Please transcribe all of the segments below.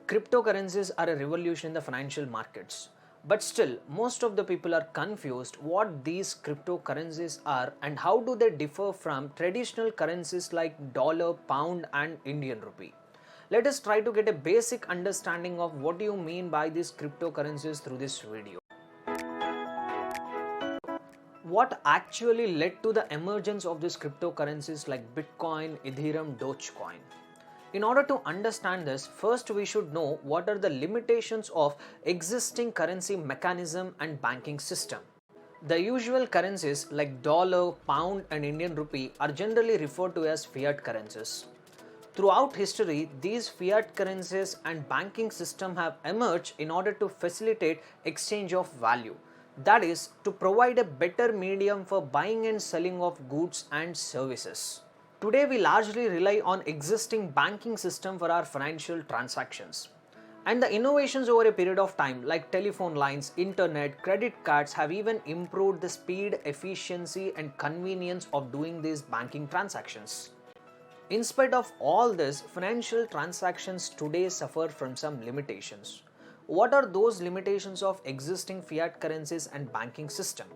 Cryptocurrencies are a revolution in the financial markets. But still, most of the people are confused what these cryptocurrencies are and how do they differ from traditional currencies like dollar, pound and Indian rupee. Let us try to get a basic understanding of what do you mean by these cryptocurrencies through this video. What actually led to the emergence of these cryptocurrencies like Bitcoin, Ethereum, Dogecoin? In order to understand this, first we should know what are the limitations of existing currency mechanism and banking system. The usual currencies like dollar, pound and Indian rupee are generally referred to as fiat currencies. Throughout history, these fiat currencies and banking system have emerged in order to facilitate exchange of value. That is, to provide a better medium for buying and selling of goods and services. Today we largely rely on existing banking system for our financial transactions. And the innovations over a period of time like telephone lines, internet, credit cards have even improved the speed, efficiency and convenience of doing these banking transactions. In spite of all this, financial transactions today suffer from some limitations. What are those limitations of existing fiat currencies and banking system?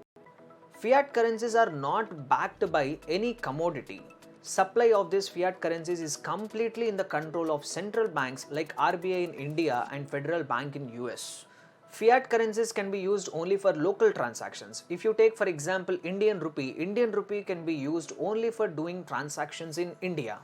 Fiat currencies are not backed by any commodity. Supply of these fiat currencies is completely in the control of central banks like RBI in India and Federal Bank in US. Fiat currencies can be used only for local transactions. If you take for example Indian rupee can be used only for doing transactions in India.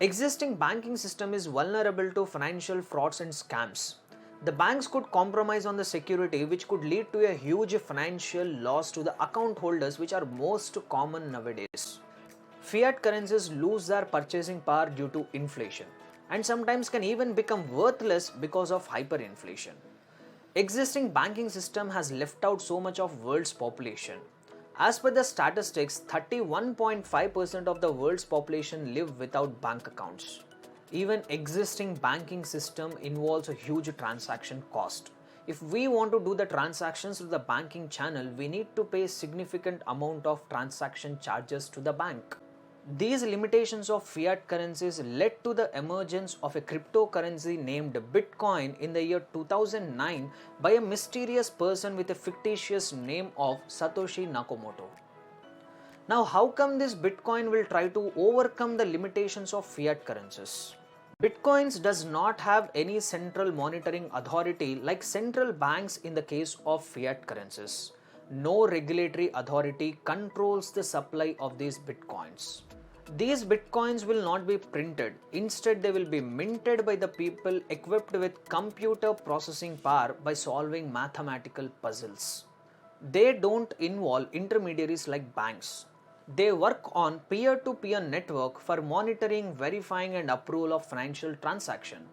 Existing banking system is vulnerable to financial frauds and scams. The banks could compromise on the security which could lead to a huge financial loss to the account holders, which are most common nowadays. Fiat currencies lose their purchasing power due to inflation and sometimes can even become worthless because of hyperinflation. Existing banking system has left out so much of world's population. As per the statistics, 31.5% of the world's population live without bank accounts. Even existing banking system involves a huge transaction cost. If we want to do the transactions through the banking channel, we need to pay significant amount of transaction charges to the bank. These limitations of fiat currencies led to the emergence of a cryptocurrency named Bitcoin in the year 2009 by a mysterious person with a fictitious name of Satoshi Nakamoto. Now, how come this Bitcoin will try to overcome the limitations of fiat currencies? Bitcoins does not have any central monitoring authority like central banks in the case of fiat currencies. No regulatory authority controls the supply of these Bitcoins. These Bitcoins will not be printed. Instead, they will be minted by the people equipped with computer processing power by solving mathematical puzzles. They don't involve intermediaries like banks. They work on peer-to-peer network for monitoring, verifying and approval of financial transaction.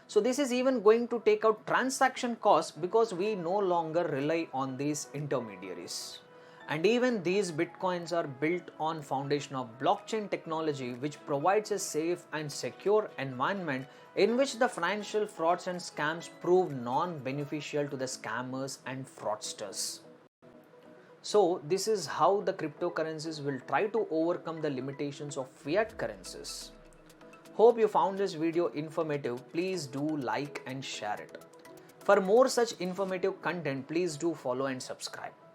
So this is even going to take out transaction costs because we no longer rely on these intermediaries. And even these Bitcoins are built on foundation of blockchain technology, which provides a safe and secure environment in which the financial frauds and scams prove non-beneficial to the scammers and fraudsters. So this is how the cryptocurrencies will try to overcome the limitations of fiat currencies. Hope you found this video informative. Please do like and share it. For more such informative content, please do follow and subscribe.